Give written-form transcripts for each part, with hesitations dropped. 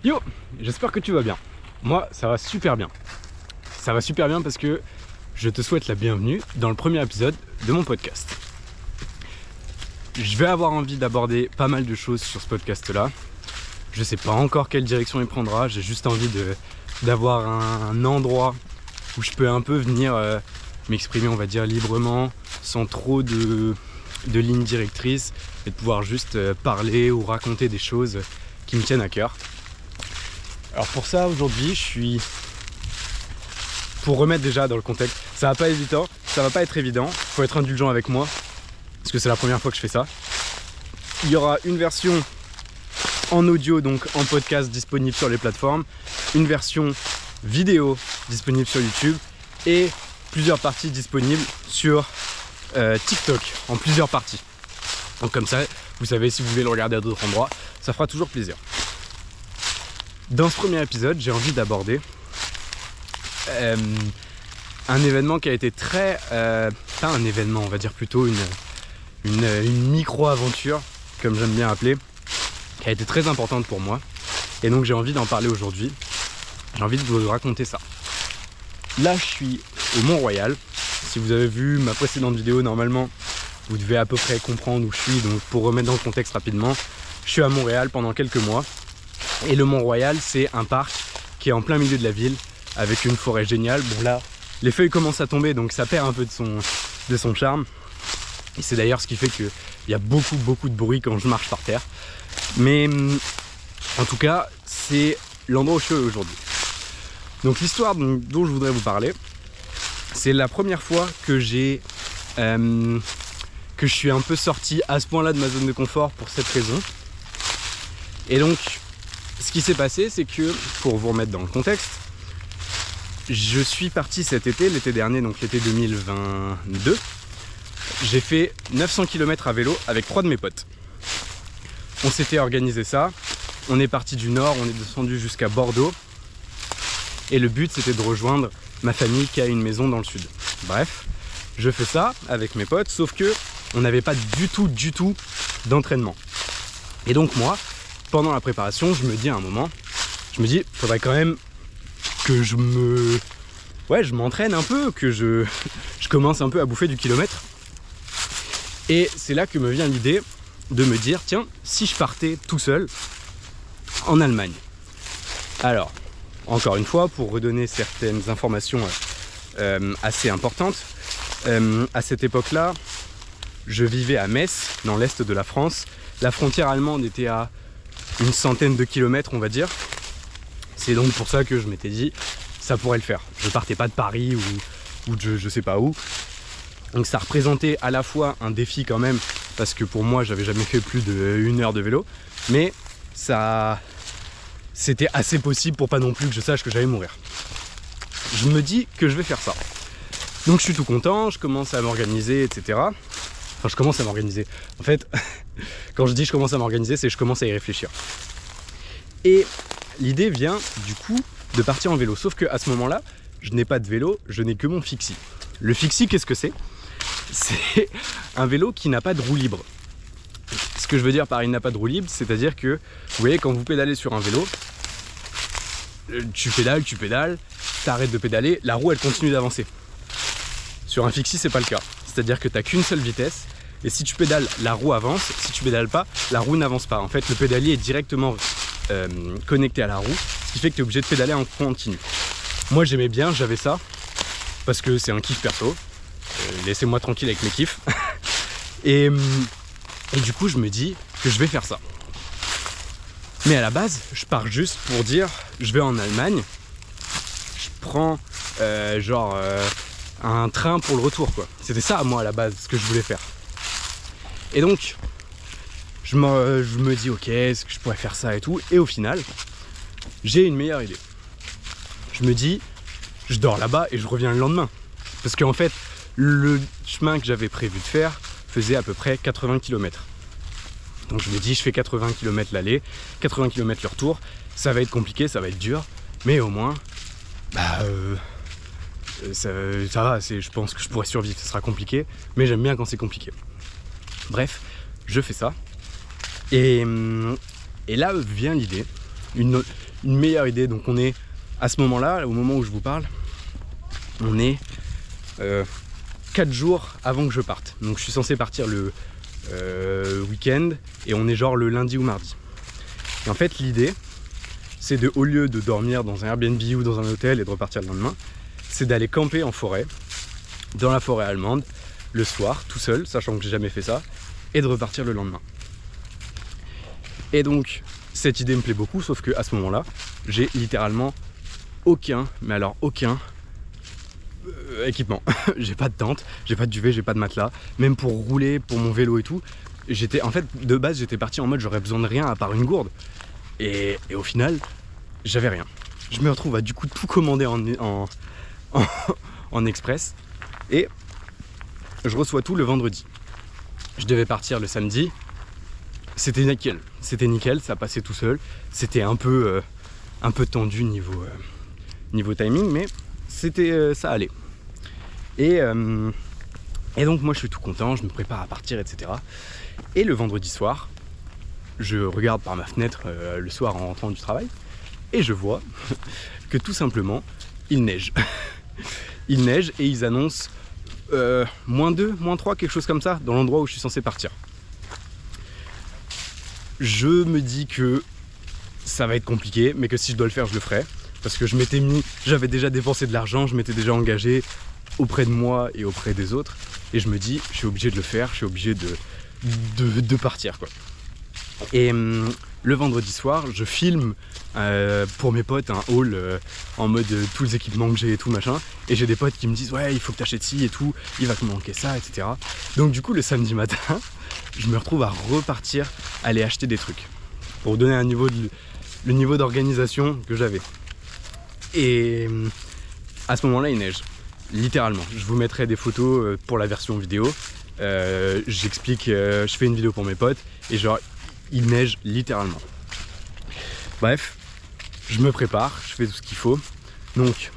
Yo, j'espère que tu vas bien. Moi, ça va super bien. Ça va super bien parce que je te souhaite la bienvenue dans le premier épisode de mon podcast. Je vais avoir envie d'aborder pas mal de choses sur ce podcast-là. Je sais pas encore quelle direction il prendra, j'ai juste envie d'avoir un endroit où je peux un peu venir m'exprimer, on va dire, librement, sans trop de lignes directrices, et de pouvoir juste parler ou raconter des choses qui me tiennent à cœur. Alors pour ça, aujourd'hui, pour remettre déjà dans le contexte, ça va pas être évident, faut être indulgent avec moi, parce que c'est la première fois que je fais ça. Il y aura une version en audio, donc en podcast disponible sur les plateformes, une version vidéo disponible sur YouTube et plusieurs parties disponibles sur TikTok, en plusieurs parties. Donc comme ça, vous savez, si vous voulez le regarder à d'autres endroits, ça fera toujours plaisir. Dans ce premier épisode, j'ai envie d'aborder un événement qui a été très... pas un événement, on va dire plutôt une micro-aventure, comme j'aime bien appeler, qui a été très importante pour moi. Et donc j'ai envie d'en parler aujourd'hui. J'ai envie de vous raconter ça. Là, je suis au Mont-Royal. Si vous avez vu ma précédente vidéo, normalement, vous devez à peu près comprendre où je suis. Donc pour remettre dans le contexte rapidement, je suis à Montréal pendant quelques mois. Et le Mont-Royal, c'est un parc qui est en plein milieu de la ville, avec une forêt géniale. Bon là, les feuilles commencent à tomber, donc ça perd un peu de son charme. Et c'est d'ailleurs ce qui fait qu'il y a beaucoup de bruit quand je marche par terre. Mais en tout cas, c'est l'endroit où je suis aujourd'hui. Donc l'histoire dont je voudrais vous parler, c'est la première fois que je suis un peu sorti à ce point-là de ma zone de confort pour cette raison. Et donc, ce qui s'est passé, c'est que, pour vous remettre dans le contexte, je suis parti cet été, l'été dernier, donc l'été 2022. J'ai fait 900 km à vélo avec 3 de mes potes. On s'était organisé ça, on est parti du nord, on est descendu jusqu'à Bordeaux. Et le but, c'était de rejoindre ma famille qui a une maison dans le sud. Bref, je fais ça avec mes potes, sauf que on n'avait pas du tout d'entraînement. Et donc moi, pendant la préparation, je me dis à un moment, faudrait quand même que je m'entraîne un peu, que je commence un peu à bouffer du kilomètre. Et c'est là que me vient l'idée de me dire, tiens, si je partais tout seul en Allemagne. Alors, encore une fois, pour redonner certaines informations assez importantes, à cette époque-là, je vivais à Metz, dans l'est de la France. La frontière allemande était à une centaine de kilomètres, on va dire. C'est donc pour ça que je m'étais dit, ça pourrait le faire. Je partais pas de Paris ou de je sais pas où. Donc ça représentait à la fois un défi quand même, parce que pour moi, j'avais jamais fait plus d'1 heure de vélo, mais c'était assez possible pour pas non plus que je sache que j'allais mourir. Je me dis que je vais faire ça. Donc je suis tout content, je commence à m'organiser, etc. Enfin, je commence à m'organiser. En fait, quand je dis je commence à m'organiser, c'est que je commence à y réfléchir. Et l'idée vient, du coup, de partir en vélo. Sauf qu'à ce moment-là, je n'ai pas de vélo, je n'ai que mon fixie. Le fixie, qu'est-ce que c'est ? C'est un vélo qui n'a pas de roue libre. Ce que je veux dire par il n'a pas de roue libre, c'est-à-dire que, vous voyez, quand vous pédalez sur un vélo, tu pédales, t'arrêtes de pédaler, la roue, elle continue d'avancer. Sur un fixie, c'est pas le cas. C'est-à-dire que tu n'as qu'une seule vitesse, et si tu pédales, la roue avance, si tu pédales pas, la roue n'avance pas. En fait, le pédalier est directement connecté à la roue, ce qui fait que tu es obligé de pédaler en continu. Moi, j'aimais bien, j'avais ça, parce que c'est un kiff perso. Laissez-moi tranquille avec mes kiffs. et du coup, je me dis que je vais faire ça. Mais à la base, je pars juste pour dire, je vais en Allemagne, je prends un train pour le retour, quoi. C'était ça, moi, à la base, ce que je voulais faire. Et donc, je me dis, ok, est-ce que je pourrais faire ça et tout. Et au final, j'ai une meilleure idée. Je me dis, je dors là-bas et je reviens le lendemain. Parce qu'en fait, le chemin que j'avais prévu de faire faisait à peu près 80 km. Donc je me dis, je fais 80 km l'aller, 80 km le retour. Ça va être compliqué, ça va être dur. Mais au moins, ça va, je pense que je pourrais survivre. Ça sera compliqué, mais j'aime bien quand c'est compliqué. Bref, je fais ça. Et là vient l'idée une meilleure idée. Donc on est à ce moment-là, au moment où je vous parle, on est 4 jours avant que je parte. Donc je suis censé partir le week-end et on est genre le lundi ou mardi. Et en fait l'idée, c'est de, au lieu de dormir dans un Airbnb ou dans un hôtel et de repartir le lendemain, c'est d'aller camper en forêt, dans la forêt allemande, le soir, tout seul, sachant que j'ai jamais fait ça, et de repartir le lendemain. Et donc, cette idée me plaît beaucoup, sauf qu'à ce moment-là, j'ai littéralement aucun, mais alors aucun équipement. J'ai pas de tente, j'ai pas de duvet, j'ai pas de matelas, même pour rouler, pour mon vélo et tout. En fait, de base, j'étais parti en mode j'aurais besoin de rien à part une gourde. Et au final, j'avais rien. Je me retrouve à du coup tout commander en express. Et je reçois tout le vendredi. Je devais partir le samedi. C'était nickel, ça passait tout seul. C'était un peu tendu niveau timing, mais ça allait. Et donc moi je suis tout content, je me prépare à partir, etc. Et le vendredi soir, je regarde par ma fenêtre le soir en rentrant du travail et je vois que tout simplement il neige. Il neige et ils annoncent -2, -3, quelque chose comme ça dans l'endroit où je suis censé partir. Je me dis que ça va être compliqué, mais que si je dois le faire, je le ferai. Parce que j'avais déjà dépensé de l'argent, je m'étais déjà engagé auprès de moi et auprès des autres. Et je me dis, je suis obligé de le faire, je suis obligé de partir, quoi. Et le vendredi soir, je filme pour mes potes un haul en mode tous les équipements que j'ai et tout machin. Et j'ai des potes qui me disent ouais, il faut que t'achètes ci et tout, il va te manquer ça, etc. Donc du coup, le samedi matin, je me retrouve à repartir, aller acheter des trucs pour donner le niveau d'organisation que j'avais. Et à ce moment-là, il neige, littéralement. Je vous mettrai des photos pour la version vidéo. J'explique, je fais une vidéo pour mes potes et genre il neige littéralement. Bref, je me prépare, je fais tout ce qu'il faut. Donc,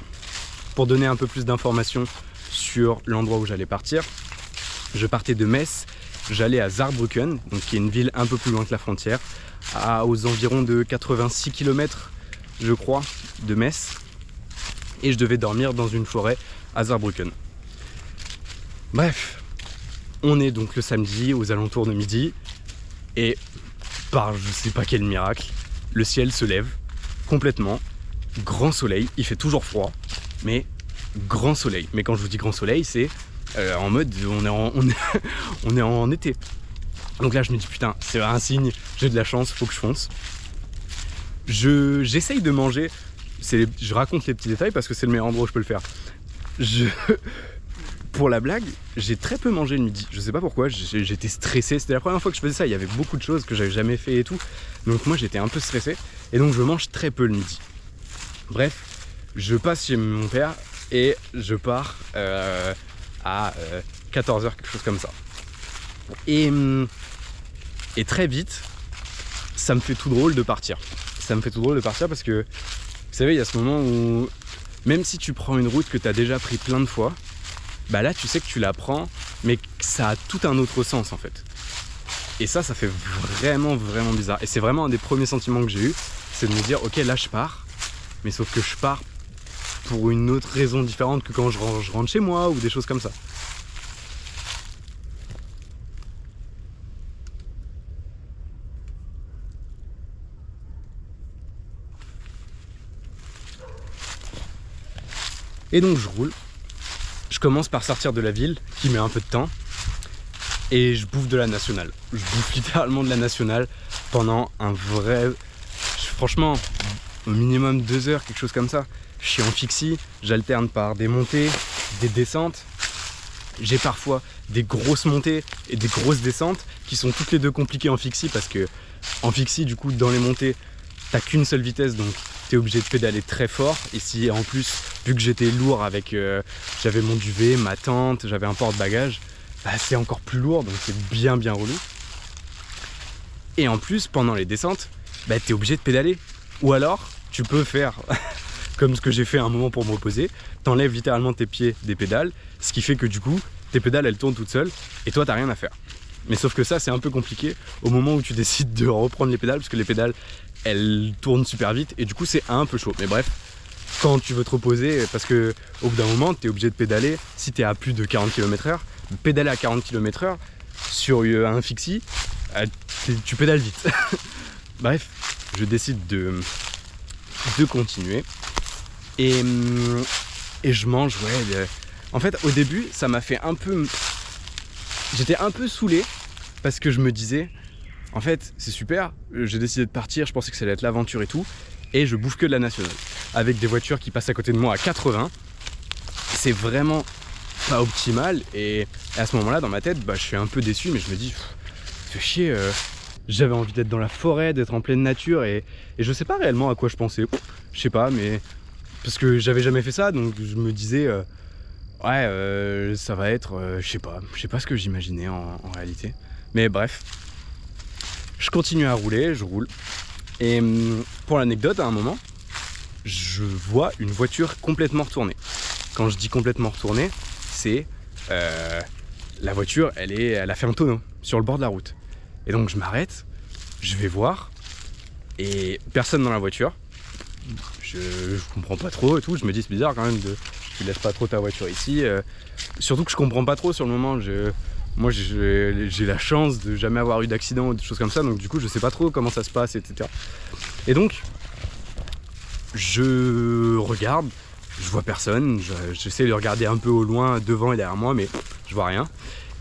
pour donner un peu plus d'informations sur l'endroit où j'allais partir, je partais de Metz, j'allais à Saarbrücken, donc qui est une ville un peu plus loin que la frontière, aux environs de 86 km, je crois, de Metz. Et je devais dormir dans une forêt à Saarbrücken. Bref, on est donc le samedi aux alentours de midi et par je sais pas quel miracle, le ciel se lève complètement, grand soleil, il fait toujours froid, mais grand soleil. Mais quand je vous dis grand soleil, c'est en mode on est en été. Donc là je me dis putain, c'est un signe, j'ai de la chance, faut que je fonce. J'essaye de manger, je raconte les petits détails parce que c'est le meilleur endroit où je peux le faire. Pour la blague, j'ai très peu mangé le midi. Je sais pas pourquoi, j'étais stressé. C'était la première fois que je faisais ça. Il y avait beaucoup de choses que j'avais jamais fait et tout. Donc moi j'étais un peu stressé. Et donc je mange très peu le midi. Bref, je passe chez mon père et je pars à 14h, quelque chose comme ça. Et très vite, ça me fait tout drôle de partir. Ça me fait tout drôle de partir parce que, vous savez, il y a ce moment où, même si tu prends une route que tu as déjà pris plein de fois, bah là tu sais que tu la prends mais que ça a tout un autre sens en fait. Et ça fait vraiment bizarre. Et c'est vraiment un des premiers sentiments que j'ai eu, c'est de me dire ok là je pars, mais sauf que je pars pour une autre raison différente que quand je rentre chez moi ou des choses comme ça. Et donc je roule. Je commence par sortir de la ville, qui met un peu de temps, et je bouffe de la nationale. Je bouffe littéralement de la nationale pendant franchement, au minimum 2 heures, quelque chose comme ça. Je suis en fixie, j'alterne par des montées, des descentes. J'ai parfois des grosses montées et des grosses descentes qui sont toutes les deux compliquées en fixie parce que en fixie, du coup, dans les montées, t'as qu'une seule vitesse, donc t'es obligé de pédaler très fort. Et si en plus, vu que j'étais lourd avec, j'avais mon duvet, ma tente, j'avais un porte-bagages, bah, c'est encore plus lourd, donc c'est bien relou. Et en plus, pendant les descentes, bah, t'es obligé de pédaler. Ou alors, tu peux faire comme ce que j'ai fait à un moment pour me reposer, t'enlèves littéralement tes pieds des pédales, ce qui fait que du coup, tes pédales elles tournent toutes seules et toi t'as rien à faire. Mais sauf que ça c'est un peu compliqué au moment où tu décides de reprendre les pédales, parce que les pédales elle tourne super vite et du coup c'est un peu chaud. Mais bref, quand tu veux te reposer, parce que au bout d'un moment tu es obligé de pédaler, si tu es à plus de 40 km/h, pédaler à 40 km/h sur un fixie, tu pédales vite. Bref, je décide de continuer et je mange, en fait au début ça m'a fait un peu... J'étais un peu saoulé parce que je me disais, en fait c'est super, j'ai décidé de partir, je pensais que ça allait être l'aventure et tout, et je bouffe que de la nationale. Avec des voitures qui passent à côté de moi à 80, c'est vraiment pas optimal, et à ce moment-là dans ma tête, je suis un peu déçu, mais je me dis, fais chier, j'avais envie d'être dans la forêt, d'être en pleine nature, et je sais pas réellement à quoi je pensais, je sais pas, mais parce que j'avais jamais fait ça, donc je me disais, ça va être, je sais pas ce que j'imaginais en réalité, mais bref, je continue à rouler, je roule, et pour l'anecdote, à un moment, je vois une voiture complètement retournée. Quand je dis complètement retournée, c'est la voiture, elle a fait un tonneau sur le bord de la route. Et donc je m'arrête, je vais voir, et personne dans la voiture. Je comprends pas trop et tout, je me dis c'est bizarre quand même tu laisses pas trop ta voiture ici. Surtout que je comprends pas trop sur le moment. Moi j'ai la chance de jamais avoir eu d'accident ou des choses comme ça, donc du coup je sais pas trop comment ça se passe, etc. Et donc je regarde, je vois personne, j'essaie de regarder un peu au loin devant et derrière moi, mais je vois rien.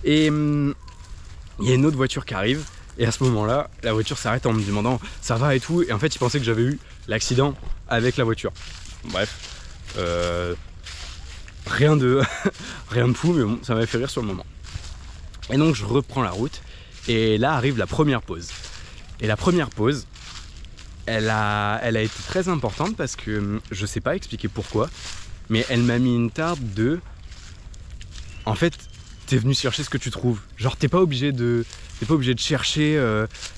Et il y a une autre voiture qui arrive, et à ce moment-là, la voiture s'arrête en me demandant ça va et tout, et en fait il pensait que j'avais eu l'accident avec la voiture. Bref, rien de fou, mais bon, ça m'avait fait rire sur le moment. Et donc je reprends la route, et là arrive la première pause. Et la première pause, elle a été très importante parce que je sais pas expliquer pourquoi, mais elle m'a mis une tarte de... En fait, t'es venu chercher ce que tu trouves. Genre t'es pas obligé de chercher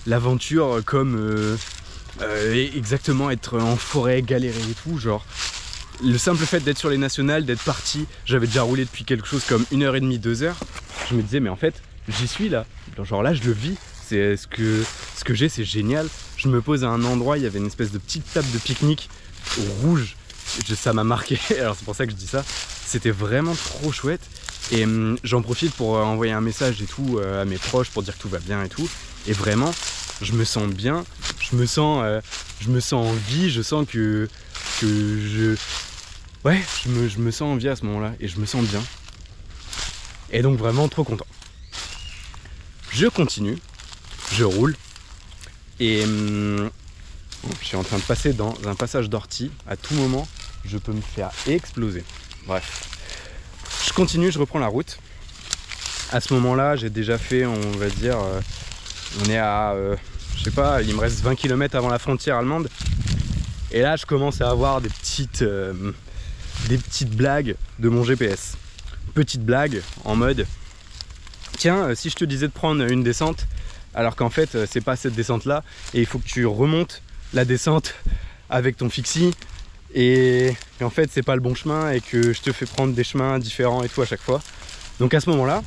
l'aventure comme exactement être en forêt, galérer et tout. Genre le simple fait d'être sur les nationales, d'être parti, j'avais déjà roulé depuis quelque chose comme 1h30, 2h. Je me disais mais en fait j'y suis là. Genre là je le vis. C'est ce que j'ai, c'est génial. Je me pose à un endroit, il y avait une espèce de petite table de pique-nique rouge. Ça m'a marqué, alors c'est pour ça que je dis ça. C'était vraiment trop chouette. Et j'en profite pour envoyer un message et tout à mes proches pour dire que tout va bien et tout. Et vraiment, je me sens bien, je me sens en vie, je sens que je me sens en vie à ce moment-là et je me sens bien. Et donc vraiment trop content. Je continue, je roule et je suis en train de passer dans un passage d'ortie. À tout moment, je peux me faire exploser. Bref. Je continue, je reprends la route. À ce moment-là, j'ai déjà fait, on va dire, on est à, je sais pas, il me reste 20 km avant la frontière allemande. Et là, je commence à avoir des petites blagues de mon GPS. Petites blagues en mode, tiens, si je te disais de prendre une descente, alors qu'en fait, c'est pas cette descente-là, et il faut que tu remontes la descente avec ton fixie. Et en fait c'est pas le bon chemin et que je te fais prendre des chemins différents et tout à chaque fois. Donc à ce moment là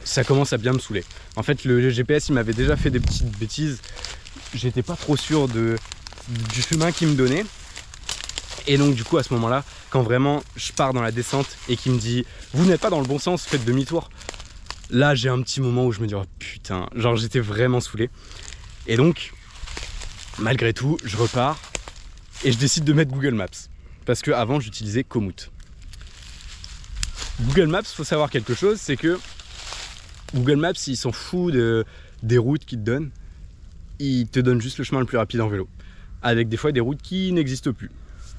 ça commence à bien me saouler. En fait le GPS il m'avait déjà fait des petites bêtises. J'étais pas trop sûr du chemin qu'il me donnait. Et donc du coup à ce moment là, quand vraiment je pars dans la descente et qu'il me dit vous n'êtes pas dans le bon sens, faites demi-tour, là j'ai un petit moment où je me dis oh putain, genre j'étais vraiment saoulé. Et donc malgré tout je repars. Et je décide de mettre Google Maps. Parce qu'avant, j'utilisais Komoot. Google Maps, il faut savoir quelque chose, c'est que Google Maps, il s'en fout des routes qu'il te donne. Il te donne juste le chemin le plus rapide en vélo. Avec des fois des routes qui n'existent plus.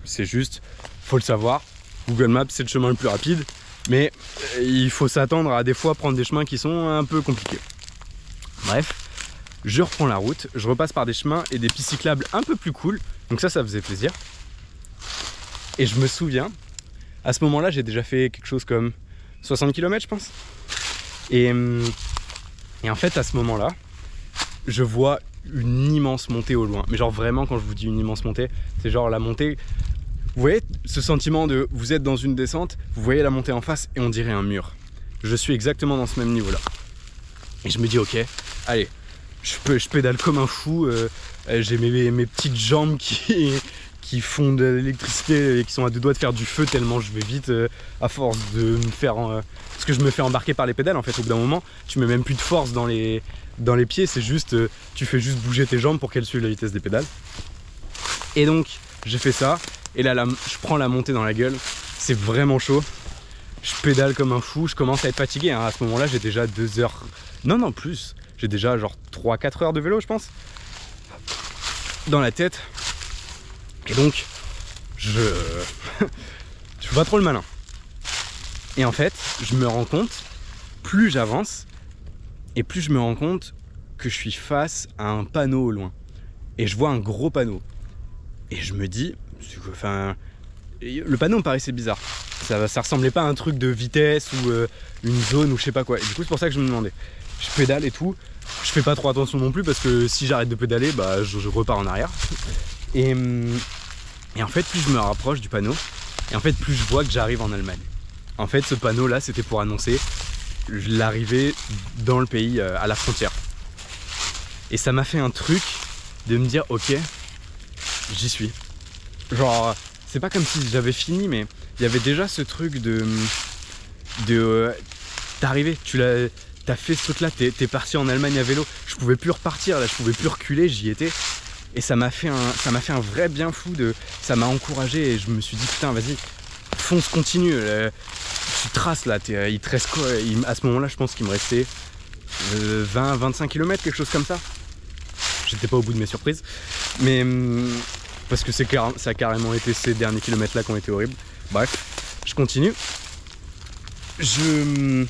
C'est juste, faut le savoir, Google Maps, c'est le chemin le plus rapide. Mais il faut s'attendre à des fois prendre des chemins qui sont un peu compliqués. Bref. Je reprends la route, je repasse par des chemins et des pistes cyclables un peu plus cool. Donc ça faisait plaisir. Et je me souviens, à ce moment-là, j'ai déjà fait quelque chose comme 60 km, je pense. Et en fait, à ce moment-là, je vois une immense montée au loin. Mais genre vraiment, quand je vous dis une immense montée, c'est genre la montée... Vous voyez ce sentiment de... Vous êtes dans une descente, vous voyez la montée en face et on dirait un mur. Je suis exactement dans ce même niveau-là. Et je me dis, ok, allez... Je pédale comme un fou, j'ai mes petites jambes qui font de l'électricité et qui sont à deux doigts de faire du feu tellement je vais vite à force de me faire... parce que je me fais embarquer par les pédales en fait. Au bout d'un moment, tu mets même plus de force dans les pieds, c'est juste... tu fais juste bouger tes jambes pour qu'elles suivent la vitesse des pédales. Et donc, j'ai fait ça. Et là, je prends la montée dans la gueule. C'est vraiment chaud. Je pédale comme un fou. Je commence à être fatigué. Hein. À ce moment-là, j'ai déjà 2 heures... Non, plus. J'ai déjà genre 3-4 heures de vélo, je pense. Dans la tête. Et donc, je fais pas trop le malin. Et en fait, je me rends compte, plus j'avance, et plus je me rends compte que je suis face à un panneau au loin. Et je vois un gros panneau. Et je me dis, enfin, le panneau me paraissait bizarre. Ça ressemblait pas à un truc de vitesse ou une zone ou je sais pas quoi. Et du coup, c'est pour ça que je me demandais. Je pédale et tout. Je fais pas trop attention non plus parce que si j'arrête de pédaler, bah je repars en arrière. Et en fait, plus je me rapproche du panneau, et en fait, plus je vois que j'arrive en Allemagne. En fait, ce panneau-là, c'était pour annoncer l'arrivée dans le pays, à la frontière. Et ça m'a fait un truc de me dire, ok, j'y suis. Genre, c'est pas comme si j'avais fini, mais il y avait déjà ce truc de t'es arrivé, t'as fait ce truc-là, t'es parti en Allemagne à vélo. Je pouvais plus repartir, là, je pouvais plus reculer, j'y étais. Et ça m'a fait un vrai bien fou, ça m'a encouragé et je me suis dit putain vas-y, fonce, continue, tu traces là, il te reste quoi? À ce moment là je pense qu'il me restait 20-25 km, quelque chose comme ça. J'étais pas au bout de mes surprises, mais parce que ça a carrément été ces derniers kilomètres là qui ont été horribles. Bref, je continue, je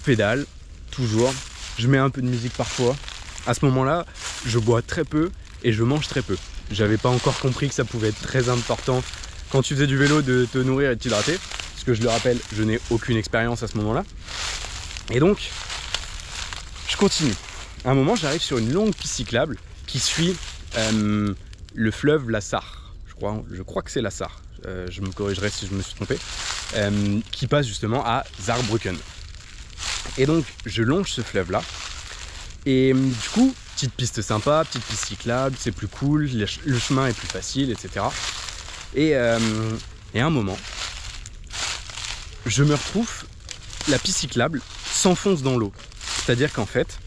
pédale toujours, je mets un peu de musique parfois. À ce moment-là, je bois très peu et je mange très peu. J'avais pas encore compris que ça pouvait être très important quand tu faisais du vélo de te nourrir et de t'hydrater. Parce que je le rappelle, je n'ai aucune expérience à ce moment-là. Et donc, je continue. À un moment, j'arrive sur une longue piste cyclable qui suit le fleuve la Sarre. Je crois que c'est la Sarre. Je me corrigerai si je me suis trompé. Qui passe justement à Saarbrücken. Et donc, je longe ce fleuve-là. Et du coup, petite piste sympa, petite piste cyclable, c'est plus cool, le chemin est plus facile, etc. Et à un moment, je me retrouve, la piste cyclable s'enfonce dans l'eau. C'est-à-dire qu'en fait,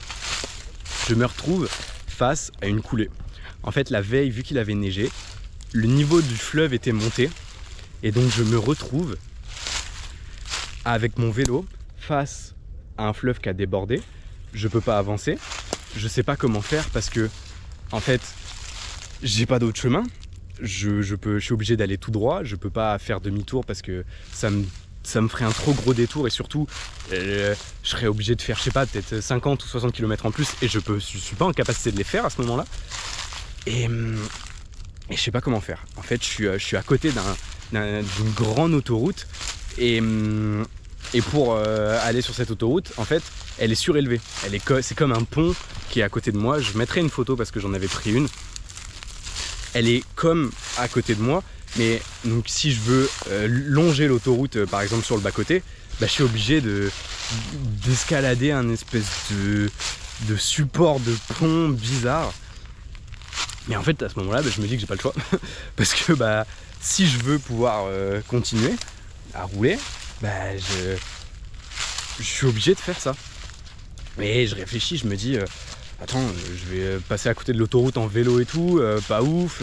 je me retrouve face à une coulée. En fait, la veille, vu qu'il avait neigé, le niveau du fleuve était monté. Et donc, je me retrouve avec mon vélo face à un fleuve qui a débordé. Je peux pas avancer, je sais pas comment faire parce que en fait j'ai pas d'autre chemin, je suis obligé d'aller tout droit, je peux pas faire demi-tour parce que ça me ferait un trop gros détour et surtout je serais obligé de faire je sais pas peut-être 50 ou 60 km en plus et je suis pas en capacité de les faire à ce moment là et je sais pas comment faire. En fait je suis à côté d'une grande autoroute et pour aller sur cette autoroute, en fait, elle est surélevée. C'est comme un pont qui est à côté de moi. Je mettrai une photo parce que j'en avais pris une. Elle est comme à côté de moi, mais donc si je veux longer l'autoroute, par exemple sur le bas-côté, bah, je suis obligé d'escalader un espèce de support de pont bizarre. Mais en fait, à ce moment-là, bah, je me dis que j'ai pas le choix. Parce que bah, si je veux pouvoir continuer à rouler, bah, je suis obligé de faire ça. Mais je réfléchis, je me dis attends, je vais passer à côté de l'autoroute en vélo et tout, pas ouf.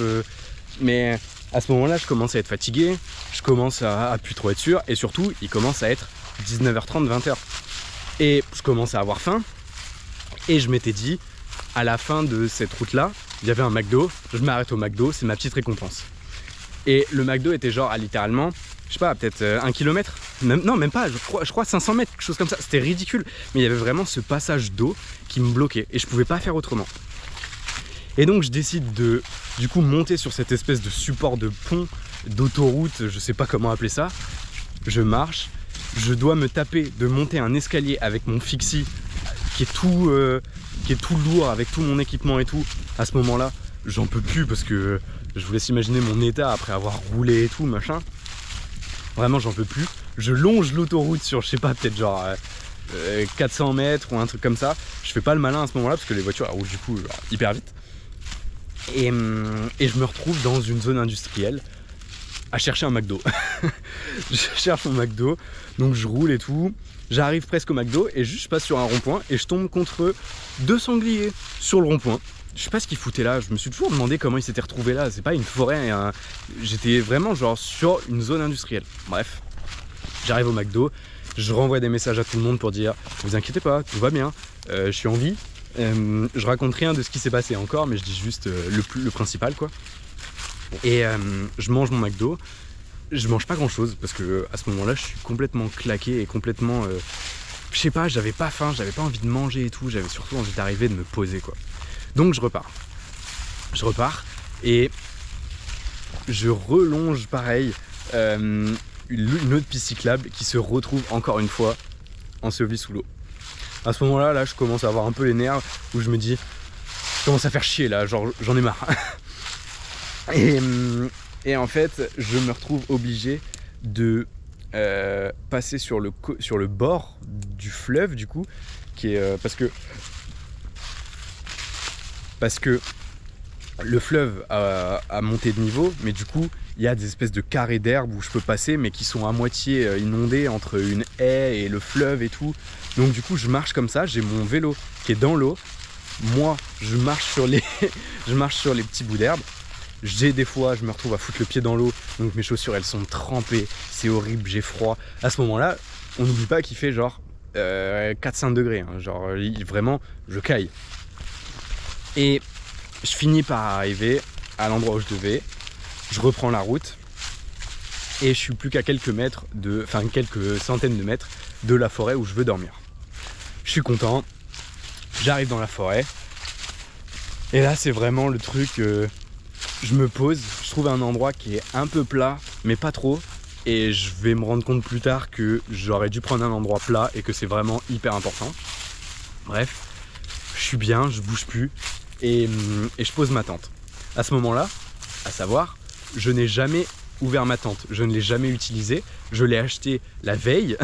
Mais à ce moment-là, je commence à être fatigué, je commence à plus trop être sûr, et surtout, il commence à être 19h30, 20h. Et je commence à avoir faim, et je m'étais dit, à la fin de cette route-là, il y avait un McDo, je m'arrête au McDo, c'est ma petite récompense. Et le McDo était genre à littéralement, je sais pas, peut-être 1 km, même pas, je crois 500 mètres, quelque chose comme ça, c'était ridicule. Mais il y avait vraiment ce passage d'eau qui me bloquait et je pouvais pas faire autrement. Et donc je décide de, du coup, monter sur cette espèce de support de pont, d'autoroute, je sais pas comment appeler ça. Je marche, je dois me taper de monter un escalier avec mon fixie qui est tout lourd, avec tout mon équipement et tout. À ce moment-là, j'en peux plus parce que je vous laisse imaginer mon état après avoir roulé et tout, machin. Vraiment, j'en peux plus. Je longe l'autoroute sur, je sais pas, peut-être genre 400 mètres ou un truc comme ça. Je fais pas le malin à ce moment-là parce que les voitures elles roulent du coup genre, hyper vite. Et je me retrouve dans une zone industrielle à chercher un McDo. Je cherche mon McDo, donc je roule et tout. J'arrive presque au McDo et juste je passe sur un rond-point et je tombe contre 2 sangliers sur le rond-point. Je sais pas ce qu'ils foutaient là, je me suis toujours demandé comment ils s'étaient retrouvés là. C'est pas une forêt, j'étais vraiment genre sur une zone industrielle. Bref, j'arrive au McDo, je renvoie des messages à tout le monde pour dire vous inquiétez pas, tout va bien, je suis en vie. Je raconte rien de ce qui s'est passé encore, mais je dis juste le principal quoi. Et je mange mon McDo. Je mange pas grand chose parce que à ce moment-là, je suis complètement claqué et complètement. Je sais pas, j'avais pas faim, j'avais pas envie de manger et tout. J'avais surtout envie d'arriver, de me poser quoi. Donc je repars. Je repars et je relonge pareil une autre piste cyclable qui se retrouve encore une fois ensevelie sous l'eau. À ce moment-là, je commence à avoir un peu les nerfs où je me dis, je commence à faire chier là, genre j'en ai marre. Et en fait, je me retrouve obligé de passer sur le bord du fleuve du coup, qui est parce que le fleuve a monté de niveau, mais du coup il y a des espèces de carrés d'herbe où je peux passer, mais qui sont à moitié inondés entre une haie et le fleuve et tout. Donc du coup je marche comme ça, j'ai mon vélo qui est dans l'eau, moi je marche sur les petits bouts d'herbe. Des fois, je me retrouve à foutre le pied dans l'eau, donc mes chaussures elles sont trempées, c'est horrible, j'ai froid. À ce moment-là, on n'oublie pas qu'il fait genre 4-5 degrés, hein, genre vraiment, je caille. Et je finis par arriver à l'endroit où je devais, je reprends la route, et je suis plus qu'à quelques centaines de mètres de la forêt où je veux dormir. Je suis content, j'arrive dans la forêt, et là c'est vraiment le truc... je me pose, je trouve un endroit qui est un peu plat, mais pas trop. Et je vais me rendre compte plus tard que j'aurais dû prendre un endroit plat et que c'est vraiment hyper important. Bref, je suis bien, je bouge plus et je pose ma tente. À ce moment-là, à savoir, je n'ai jamais ouvert ma tente, je ne l'ai jamais utilisée, je l'ai achetée la veille.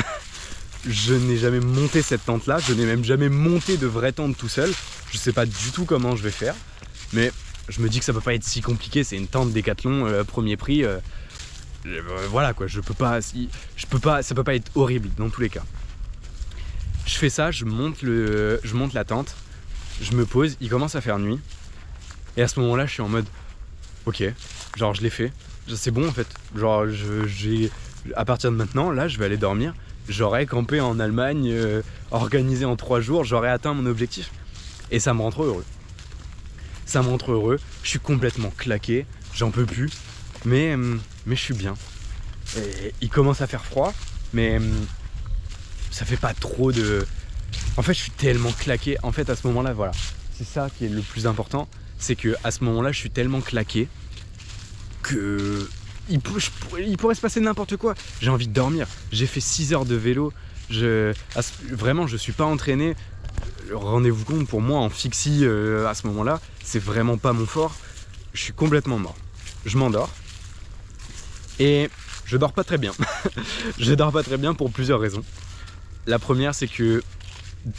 Je n'ai jamais monté cette tente-là, je n'ai même jamais monté de vraie tente tout seul. Je sais pas du tout comment je vais faire, mais... je me dis que ça peut pas être si compliqué, c'est une tente Décathlon premier prix. Voilà quoi, ça peut pas être horrible dans tous les cas. Je fais ça, je monte la tente, je me pose, il commence à faire nuit. Et à ce moment-là, je suis en mode ok, genre je l'ai fait, c'est bon en fait. Genre à partir de maintenant, là, je vais aller dormir. J'aurais campé en Allemagne, organisé en 3 jours, j'aurais atteint mon objectif. Et ça me rend trop heureux. Ça me rend trop heureux, je suis complètement claqué, j'en peux plus, mais je suis bien. Et il commence à faire froid, mais ça fait pas trop de... En fait, je suis tellement claqué, en fait, à ce moment-là, voilà. C'est ça qui est le plus important, c'est que à ce moment-là, je suis tellement claqué que... il pourrait se passer n'importe quoi. J'ai envie de dormir, j'ai fait 6 heures de vélo, vraiment, je suis pas entraîné. Rendez-vous compte, pour moi en fixie à ce moment-là, c'est vraiment pas mon fort. Je suis complètement mort. Je m'endors et je dors pas très bien. Je dors pas très bien pour plusieurs raisons. La première, c'est que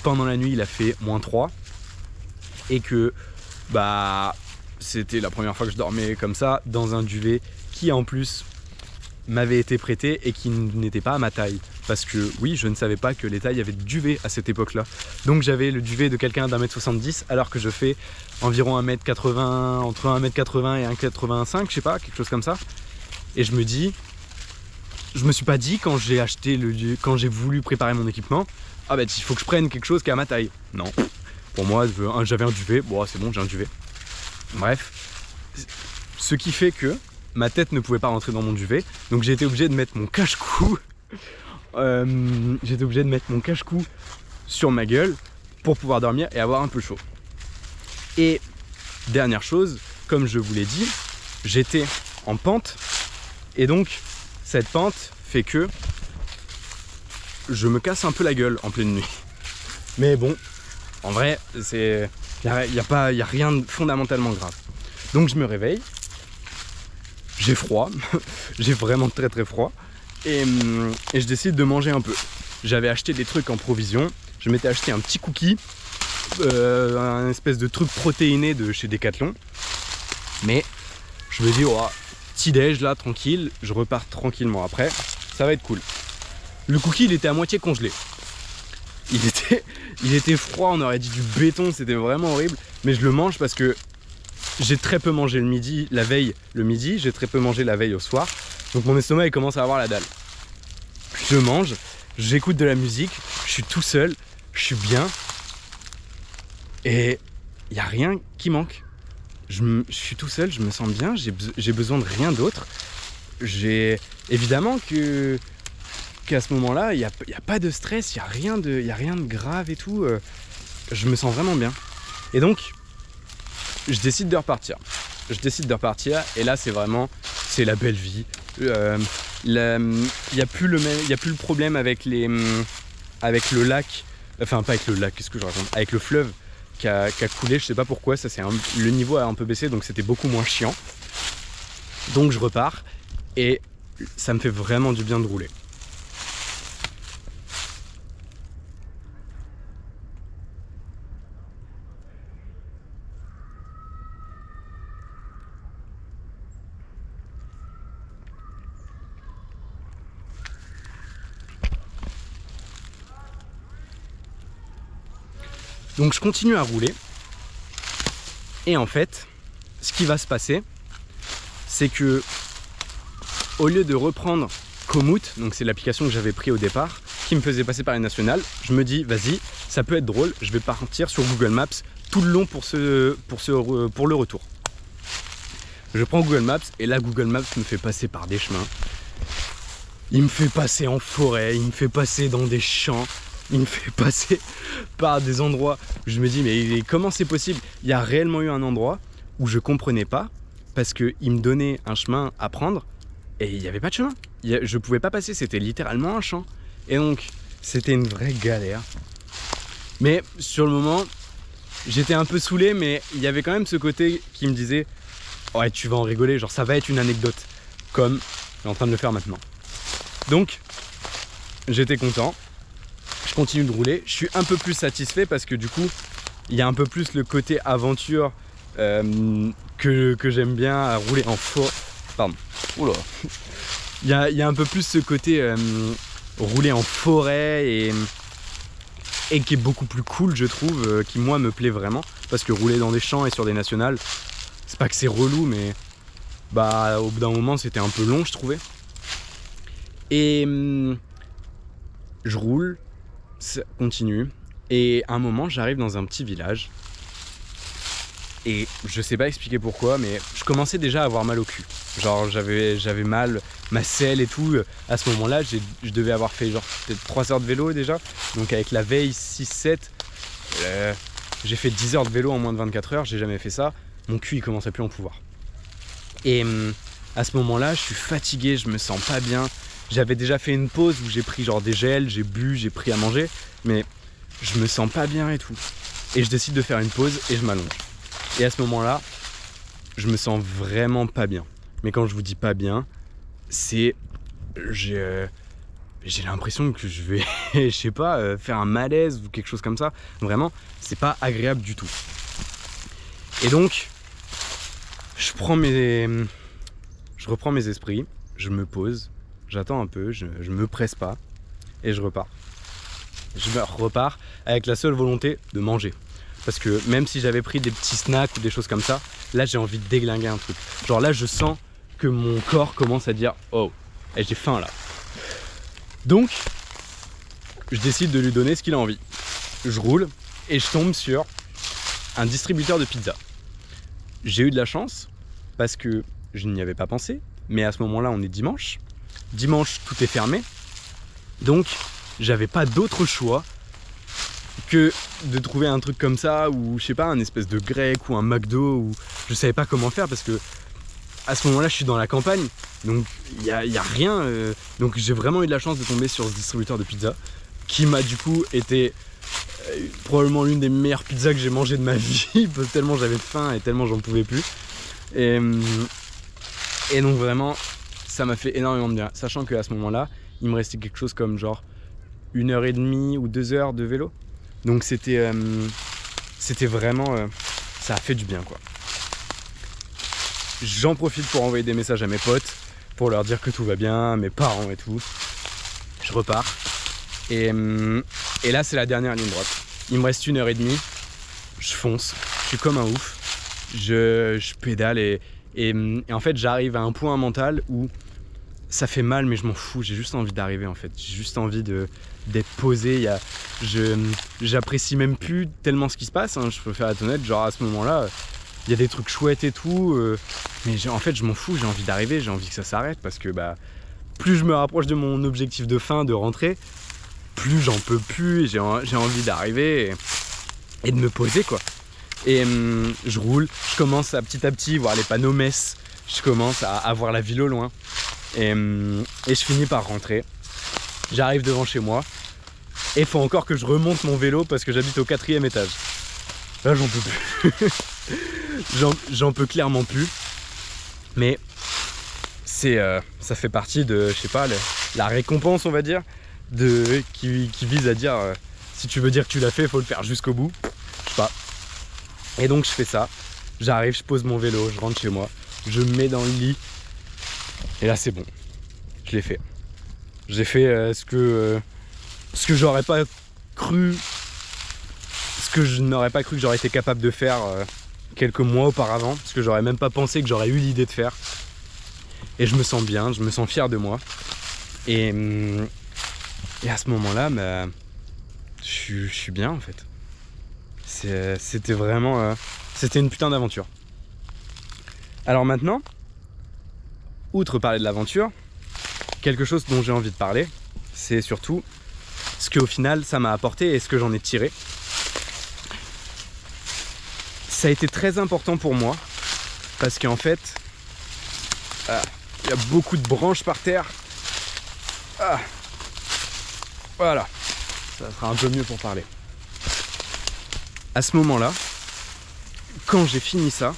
pendant la nuit, il a fait -3 et que c'était la première fois que je dormais comme ça dans un duvet qui en plus m'avait été prêté et qui n'était pas à ma taille. Parce que oui, je ne savais pas que les tailles avaient de duvet à cette époque-là. Donc j'avais le duvet de quelqu'un d'1m70 alors que je fais environ 1m80, entre 1m80 et 1m85, je sais pas, quelque chose comme ça. Et je me suis pas dit quand j'ai voulu préparer mon équipement, ah bah il faut que je prenne quelque chose qui est à ma taille. Non, pour moi j'avais un duvet, bon c'est bon, j'ai un duvet. Bref, ce qui fait que ma tête ne pouvait pas rentrer dans mon duvet, donc j'ai été obligé de mettre mon cache-cou. J'étais obligé de mettre mon cache-cou sur ma gueule pour pouvoir dormir et avoir un peu chaud. Et dernière chose, comme je vous l'ai dit, j'étais en pente et donc cette pente fait que je me casse un peu la gueule en pleine nuit. Mais bon, en vrai, il y a rien de fondamentalement grave. Donc je me réveille, j'ai froid, j'ai vraiment très très froid. Et je décide de manger un peu. J'avais acheté des trucs en provision. Je m'étais acheté un petit cookie, un espèce de truc protéiné de chez Decathlon. Mais je me dis, oh, petit déj là, tranquille, je repars tranquillement après, ça va être cool. Le cookie, il était à moitié congelé. Il était froid, on aurait dit du béton, c'était vraiment horrible. Mais je le mange parce que j'ai très peu mangé la veille le midi, j'ai très peu mangé la veille au soir. Donc mon estomac, il commence à avoir la dalle. Je mange, j'écoute de la musique, je suis tout seul, je suis bien. Et il n'y a rien qui manque. Je suis tout seul, je me sens bien, j'ai besoin de rien d'autre. Évidemment qu'à ce moment-là, il n'y a pas de stress, il n'y a rien de grave et tout. Je me sens vraiment bien. Et donc, je décide de repartir. Et là, c'est la belle vie. Il n'y a plus le problème avec le lac. Enfin, pas avec le lac, qu'est-ce que je raconte? Avec le fleuve qui a coulé, je sais pas pourquoi, le niveau a un peu baissé, donc c'était beaucoup moins chiant. Donc je repars et ça me fait vraiment du bien de rouler. Donc je continue à rouler et en fait, ce qui va se passer, c'est que au lieu de reprendre Komoot, donc c'est l'application que j'avais pris au départ, qui me faisait passer par les nationales, je me dis vas-y, ça peut être drôle, je vais partir sur Google Maps tout le long pour le retour. Je prends Google Maps et là Google Maps me fait passer par des chemins. Il me fait passer en forêt, il me fait passer dans des champs. Il me fait passer par des endroits où je me dis mais comment c'est possible? Il y a réellement eu un endroit où je comprenais pas parce qu'il me donnait un chemin à prendre et il n'y avait pas de chemin. Je pouvais pas passer, c'était littéralement un champ. Et donc c'était une vraie galère. Mais sur le moment, j'étais un peu saoulé, mais il y avait quand même ce côté qui me disait ouais, tu vas en rigoler, genre ça va être une anecdote, comme je suis en train de le faire maintenant. Donc j'étais content. Je continue de rouler, je suis un peu plus satisfait parce que du coup il y a un peu plus le côté aventure que j'aime bien à rouler en forêt. Pardon, oula. Il y a un peu plus ce côté rouler en forêt et qui est beaucoup plus cool je trouve, qui moi me plaît vraiment parce que rouler dans des champs et sur des nationales, c'est pas que c'est relou mais bah au bout d'un moment c'était un peu long je trouvais. Et je roule. Ça continue et à un moment j'arrive dans un petit village et je sais pas expliquer pourquoi mais je commençais déjà à avoir mal au cul, genre j'avais mal, ma selle et tout. À ce moment là je devais avoir fait genre peut-être 3 heures de vélo déjà, donc avec la veille 6-7 j'ai fait 10 heures de vélo en moins de 24 heures, j'ai jamais fait ça, mon cul il commençait plus à en pouvoir. Et à ce moment là je suis fatigué, je me sens pas bien. J'avais déjà fait une pause où j'ai pris genre des gels, j'ai bu, j'ai pris à manger, mais je me sens pas bien et tout. Et je décide de faire une pause et je m'allonge. Et à ce moment-là, je me sens vraiment pas bien. Mais quand je vous dis pas bien, c'est... J'ai l'impression que je vais, je sais pas, faire un malaise ou quelque chose comme ça. Vraiment, c'est pas agréable du tout. Et donc, je reprends mes esprits, je me pose. J'attends un peu, je me presse pas et je repars. Je repars avec la seule volonté de manger. Parce que même si j'avais pris des petits snacks ou des choses comme ça, là j'ai envie de déglinguer un truc. Genre là je sens que mon corps commence à dire oh, j'ai faim là. Donc je décide de lui donner ce qu'il a envie. Je roule et je tombe sur un distributeur de pizza. J'ai eu de la chance parce que je n'y avais pas pensé, mais à ce moment-là on est dimanche. Dimanche, tout est fermé, donc j'avais pas d'autre choix que de trouver un truc comme ça, ou je sais pas, un espèce de grec ou un McDo, ou je savais pas comment faire parce que à ce moment-là je suis dans la campagne, donc il y a rien, donc j'ai vraiment eu de la chance de tomber sur ce distributeur de pizza qui m'a du coup été probablement l'une des meilleures pizzas que j'ai mangées de ma vie, tellement j'avais faim et tellement j'en pouvais plus. Et donc vraiment ça m'a fait énormément de bien, sachant qu'à ce moment-là, il me restait quelque chose comme genre 1h30 ou 2 heures de vélo. Donc c'était vraiment... ça a fait du bien quoi. J'en profite pour envoyer des messages à mes potes, pour leur dire que tout va bien, mes parents et tout. Je repars. Et là, c'est la dernière ligne droite. Il me reste 1h30. Je fonce. Je suis comme un ouf. Je pédale et en fait, j'arrive à un point mental où ça fait mal, mais je m'en fous. J'ai juste envie d'arriver, en fait. J'ai juste envie d'être posé. J'apprécie même plus tellement ce qui se passe, hein, je préfère être honnête. Genre, à ce moment-là, il y a des trucs chouettes et tout. Mais en fait, je m'en fous. J'ai envie d'arriver. J'ai envie que ça s'arrête parce que plus je me rapproche de mon objectif de fin, de rentrer, plus j'en peux plus. J'ai envie d'arriver et de me poser, quoi. Et je roule. Je commence à petit voir les panneaux Metz. Je commence à voir la ville au loin. Et je finis par rentrer. J'arrive devant chez moi. Et il faut encore que je remonte mon vélo parce que j'habite au 4e étage. Là, j'en peux plus. J'en peux clairement plus. Mais ça fait partie de, je sais pas, la récompense, on va dire, qui vise à dire si tu veux dire que tu l'as fait, il faut le faire jusqu'au bout. Je sais pas. Et donc je fais ça. J'arrive, je pose mon vélo, je rentre chez moi, je me mets dans le lit. Et là c'est bon. Je l'ai fait. J'ai fait ce que j'aurais pas cru. Ce que je n'aurais pas cru que j'aurais été capable de faire quelques mois auparavant. Ce que j'aurais même pas pensé que j'aurais eu l'idée de faire. Et je me sens bien, je me sens fier de moi. Et à ce moment-là, je suis bien en fait. C'était vraiment... c'était une putain d'aventure. Alors maintenant, outre parler de l'aventure, quelque chose dont j'ai envie de parler, c'est surtout ce qu'au final ça m'a apporté et ce que j'en ai tiré. Ça a été très important pour moi parce qu'en fait, il y a beaucoup de branches par terre. Voilà, ça sera un peu mieux pour parler. À ce moment-là, quand j'ai fini ça,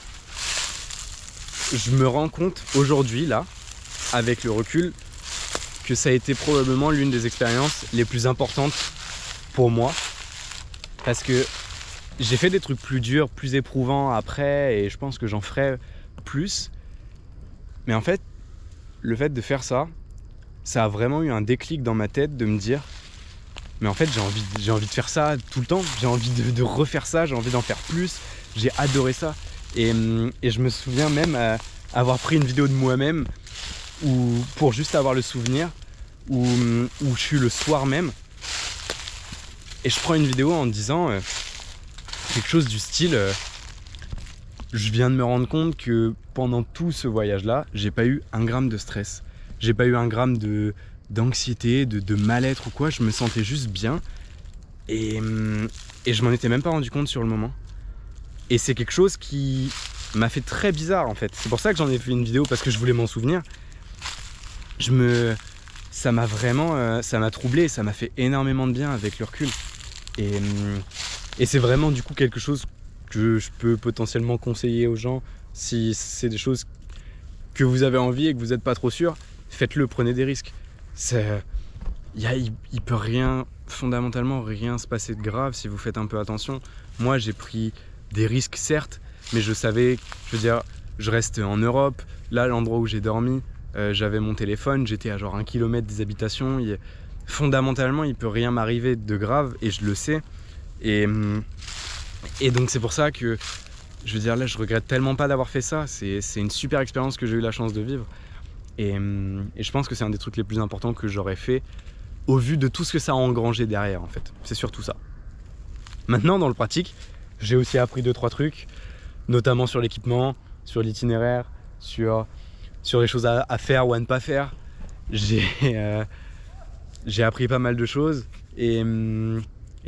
je me rends compte aujourd'hui, là, avec le recul, que ça a été probablement l'une des expériences les plus importantes pour moi. Parce que j'ai fait des trucs plus durs, plus éprouvants après, et je pense que j'en ferai plus. Mais en fait, le fait de faire ça, ça a vraiment eu un déclic dans ma tête de me dire mais en fait j'ai envie de faire ça tout le temps, j'ai envie de refaire ça, j'ai envie d'en faire plus, j'ai adoré ça. Et je me souviens même avoir pris une vidéo de moi-même pour juste avoir le souvenir où je suis le soir même et je prends une vidéo en disant quelque chose du style je viens de me rendre compte que pendant tout ce voyage-là, j'ai pas eu un gramme de stress. J'ai pas eu un gramme d'anxiété, de mal-être ou quoi. Je me sentais juste bien. Et je m'en étais même pas rendu compte sur le moment. Et c'est quelque chose qui m'a fait très bizarre en fait. C'est pour ça que j'en ai fait une vidéo, parce que je voulais m'en souvenir. Ça m'a vraiment... ça m'a troublé, ça m'a fait énormément de bien avec le recul. Et c'est vraiment du coup quelque chose que je peux potentiellement conseiller aux gens. Si c'est des choses que vous avez envie et que vous n'êtes pas trop sûr, faites-le, prenez des risques. Il peut fondamentalement rien se passer de grave si vous faites un peu attention. Moi j'ai pris des risques certes, mais je savais, je veux dire, je reste en Europe, là l'endroit où j'ai dormi, j'avais mon téléphone, j'étais à genre 1 km des habitations, fondamentalement il peut rien m'arriver de grave et je le sais. Et donc c'est pour ça que, je veux dire, là je regrette tellement pas d'avoir fait ça. C'est une super expérience que j'ai eu la chance de vivre. Et je pense que c'est un des trucs les plus importants que j'aurais fait au vu de tout ce que ça a engrangé derrière en fait. C'est surtout ça. Maintenant dans le pratique, j'ai aussi appris 2-3 trucs, notamment sur l'équipement, sur l'itinéraire, sur les choses à faire ou à ne pas faire. J'ai appris pas mal de choses et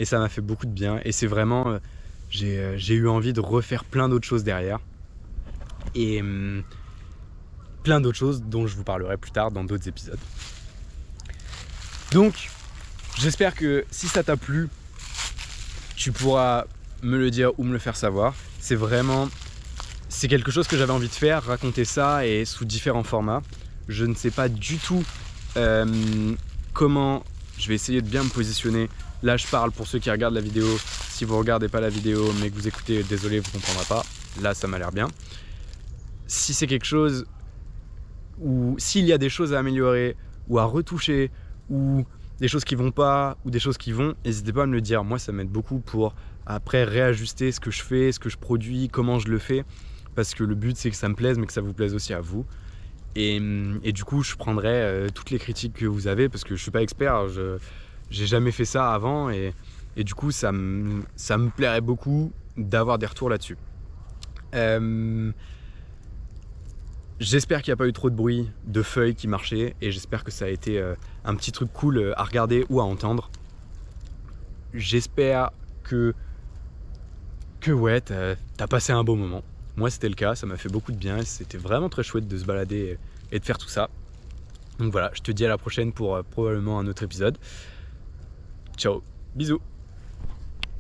ça m'a fait beaucoup de bien. Et c'est vraiment... j'ai eu envie de refaire plein d'autres choses derrière. Et plein d'autres choses dont je vous parlerai plus tard dans d'autres épisodes. Donc, j'espère que si ça t'a plu, tu pourras me le dire ou me le faire savoir. C'est quelque chose que j'avais envie de faire, raconter ça et sous différents formats. Je ne sais pas du tout comment je vais essayer de bien me positionner. Là, je parle pour ceux qui regardent la vidéo. Si vous regardez pas la vidéo mais que vous écoutez, désolé, vous comprendrez pas. Là, ça m'a l'air bien. si c'est quelque chose ou s'il y a des choses à améliorer ou à retoucher ou des choses qui vont pas ou des choses qui vont, n'hésitez pas à me le dire. Moi, ça m'aide beaucoup pour après réajuster ce que je fais, ce que je produis, comment je le fais, parce que le but c'est que ça me plaise mais que ça vous plaise aussi à vous. Et du coup, je prendrai toutes les critiques que vous avez, parce que je suis pas expert, j'ai jamais fait ça avant, et du coup, ça me plairait beaucoup d'avoir des retours là-dessus. J'espère qu'il n'y a pas eu trop de bruit de feuilles qui marchaient, et j'espère que ça a été un petit truc cool à regarder ou à entendre. J'espère que ouais, t'as passé un beau moment. Moi, c'était le cas, ça m'a fait beaucoup de bien, et c'était vraiment très chouette de se balader et de faire tout ça. Donc voilà, je te dis à la prochaine pour probablement un autre épisode. Ciao, bisous.